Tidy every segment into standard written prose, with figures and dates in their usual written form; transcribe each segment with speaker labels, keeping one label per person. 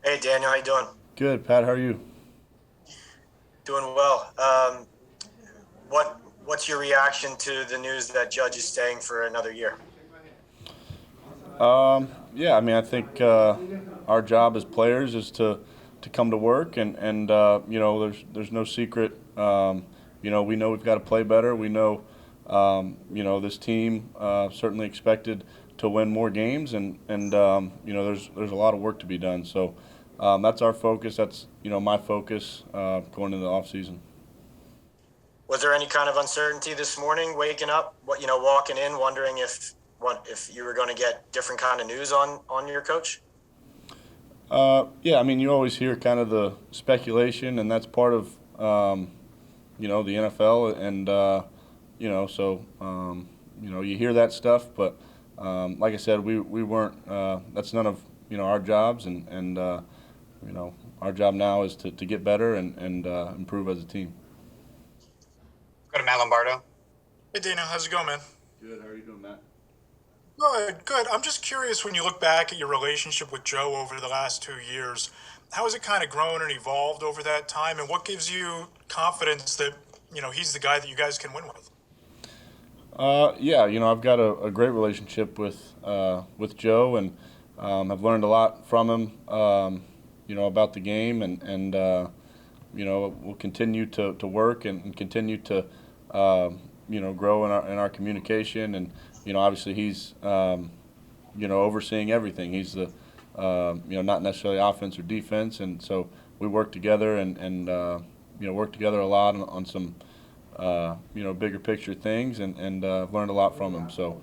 Speaker 1: Hey Daniel, how you doing?
Speaker 2: Good, Pat. How are you?
Speaker 1: Doing well. What's your reaction to the news that Judge is staying for another year?
Speaker 2: Yeah, I mean, I think our job as players is to come to work, and there's no secret. We know we've got to play better. We know, this team certainly expected to win more games, and there's a lot of work to be done. So that's our focus. That's my focus going into the off season.
Speaker 1: Was there any kind of uncertainty this morning, waking up, walking in, wondering if you were going to get different kind of news on your coach?
Speaker 2: Yeah, I mean, you always hear kind of the speculation, and that's part of the NFL, and you hear that stuff, but like I said, we weren't. That's none of our jobs, and our job now is to get better and improve as a team.
Speaker 1: Go to Matt Lombardo.
Speaker 3: Hey Daniel, how's it going, man?
Speaker 2: Good. How are you doing, Matt?
Speaker 3: Good, good. I'm just curious when you look back at your relationship with Joe over the last 2 years, how has it kind of grown and evolved over that time, and what gives you confidence that he's the guy that you guys can win with?
Speaker 2: Yeah, I've got a great relationship with Joe, and I've learned a lot from him. About the game, and we'll continue to work and continue to grow in our communication, and obviously he's overseeing everything. He's the not necessarily offense or defense, and so we work together and work together a lot on some bigger picture things, and I've learned a lot from him. So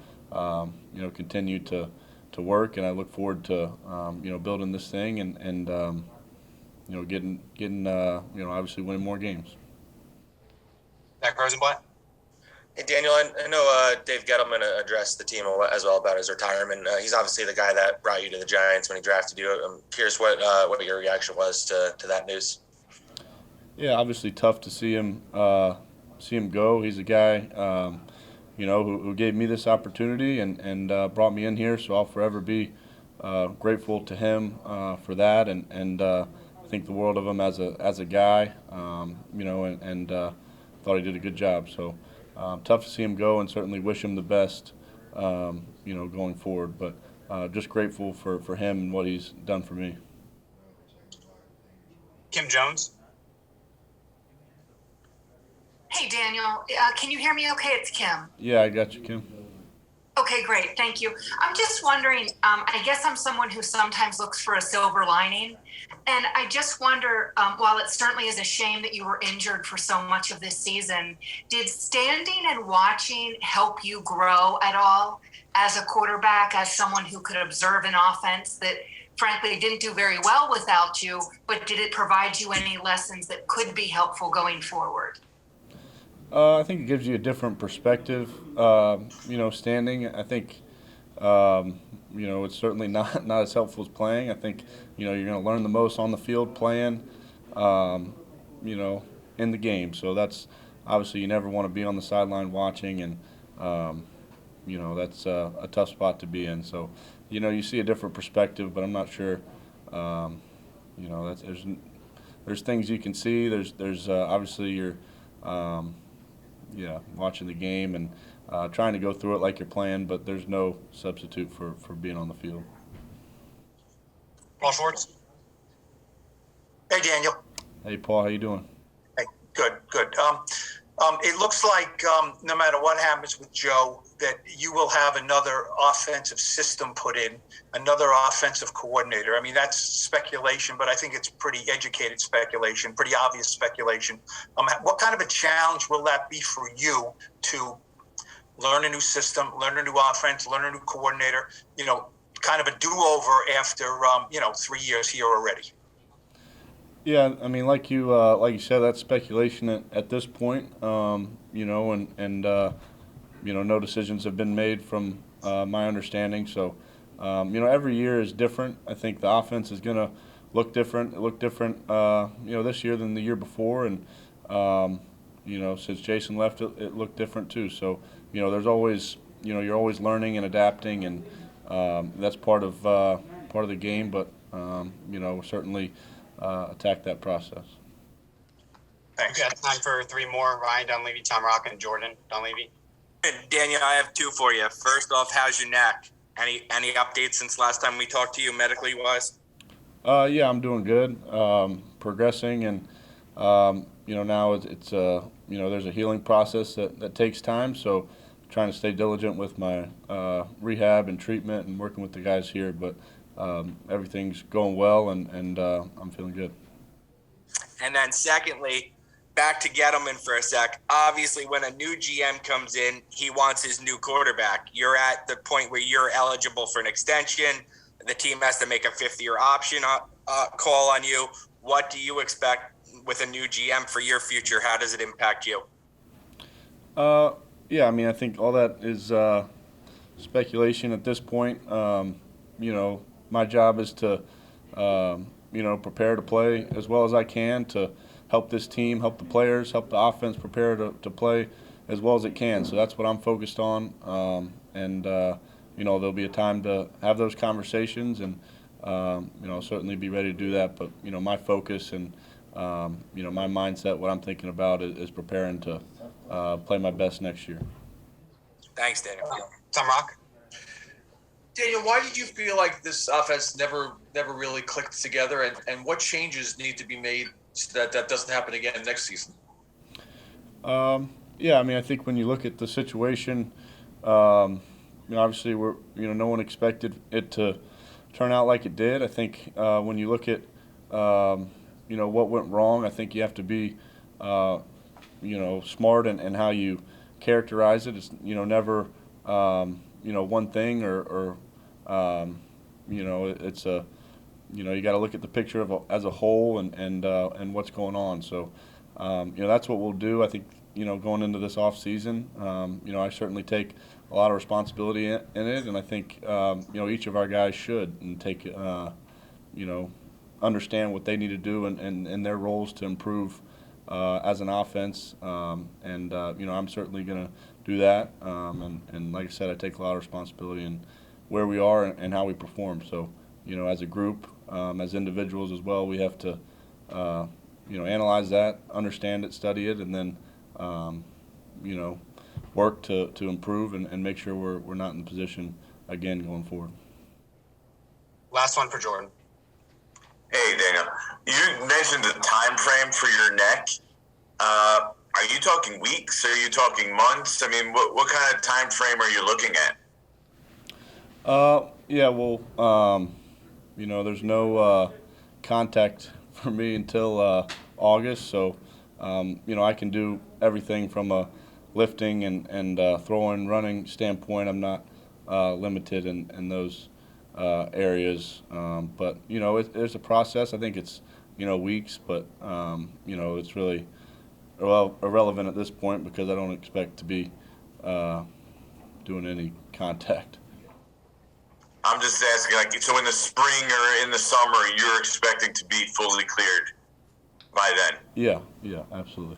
Speaker 2: continue to work, and I look forward to building this thing and getting obviously winning more games.
Speaker 1: Zach Rosenblatt. Hey Daniel, I know Dave Gettleman addressed the team as well about his retirement. He's obviously the guy that brought you to the Giants when he drafted you. I'm curious what your reaction was to that news.
Speaker 2: Yeah, obviously tough to see him go. He's a guy who gave me this opportunity and brought me in here, so I'll forever be grateful to him for that, and think the world of him as a guy, and thought he did a good job. So tough to see him go, and certainly wish him the best, going forward. But just grateful for him and what he's done for me.
Speaker 1: Kim Jones.
Speaker 4: Hey, Daniel, can you hear me okay? It's Kim.
Speaker 2: Yeah, I got you, Kim.
Speaker 4: Okay, great. Thank you. I'm just wondering, I guess I'm someone who sometimes looks for a silver lining. And I just wonder, while it certainly is a shame that you were injured for so much of this season, did standing and watching help you grow at all as a quarterback, as someone who could observe an offense that frankly didn't do very well without you, but did it provide you any lessons that could be helpful going forward?
Speaker 2: I think it gives you a different perspective. Standing. I think it's certainly not as helpful as playing. I think you're going to learn the most on the field playing. In the game. So that's obviously you never want to be on the sideline watching, and that's a tough spot to be in. So you see a different perspective, but I'm not sure. That's there's things you can see. There's obviously your watching the game and trying to go through it like you're playing, but there's no substitute for being on the field.
Speaker 1: Paul Schwartz. Hey Daniel.
Speaker 2: Hey, Paul, how you doing?
Speaker 1: Hey, good. It looks like no matter what happens with Joe, that you will have another offensive system put in, another offensive coordinator. I mean, that's speculation, but I think it's pretty educated speculation, pretty obvious speculation. What kind of a challenge will that be for you to learn a new system, learn a new offense, learn a new coordinator, kind of a do-over after, 3 years here already?
Speaker 2: Yeah, I mean, like you said, that's speculation at this point. No decisions have been made from my understanding. So, every year is different. I think the offense is going to look different. It looked different, this year than the year before, and since Jason left, it looked different too. So, there's always, you're always learning and adapting, and that's part of the game. But we'll certainly attack that process.
Speaker 5: Thanks. We got time for three more. Ryan Dunleavy, Tom Rock, and Jordan Dunleavy.
Speaker 6: Daniel, I have two for you. First off, how's your neck? Any updates since last time we talked to you medically wise?
Speaker 2: Yeah, I'm doing good, progressing, and now it's there's a healing process that takes time. So, trying to stay diligent with my rehab and treatment and working with the guys here. But everything's going well, and I'm feeling good.
Speaker 6: And then secondly, back to Gettleman for a sec. Obviously, when a new GM comes in, he wants his new quarterback. You're at the point where you're eligible for an extension. The team has to make a fifth-year option call on you. What do you expect with a new GM for your future? How does it impact you?
Speaker 2: Yeah, I mean, I think all that is speculation at this point. My job is to, prepare to play as well as I can to help this team, help the players, help the offense prepare to play as well as it can. So that's what I'm focused on. There'll be a time to have those conversations, and certainly be ready to do that. But my focus and my mindset, what I'm thinking about is preparing to play my best next year.
Speaker 6: Thanks, Daniel.
Speaker 5: Tom Rock.
Speaker 7: Daniel, why did you feel like this offense never really clicked together, and what changes need to be made so that doesn't happen again next season?
Speaker 2: Yeah, I mean, I think when you look at the situation, obviously no one expected it to turn out like it did. I think when you look at what went wrong, I think you have to be smart in how you characterize it. It's never one thing or it's a you got to look at the picture as a whole and what's going on. So that's what we'll do. I think going into this off season, I certainly take a lot of responsibility in it, and I think each of our guys should and take understand what they need to do and their roles to improve as an offense. I'm certainly going to do that. And like I said, I take a lot of responsibility in where we are and how we perform. So, as a group, as individuals as well, we have to, analyze that, understand it, study it, and then, work to improve and make sure we're not in the position again going forward.
Speaker 5: Last one for Jordan.
Speaker 8: Hey, Daniel. You mentioned the time frame for your neck. Are you talking weeks? Are you talking months? I mean, what kind of time frame are you looking at?
Speaker 2: Yeah, well, there's no contact for me until August, so I can do everything from a lifting and throwing, running standpoint. I'm not limited in those areas, but there's a process. I think it's weeks, but it's really irrelevant at this point because I don't expect to be doing any contact.
Speaker 8: I'm just asking, so in the spring or in the summer, you're expecting to be fully cleared by then?
Speaker 2: Yeah, absolutely.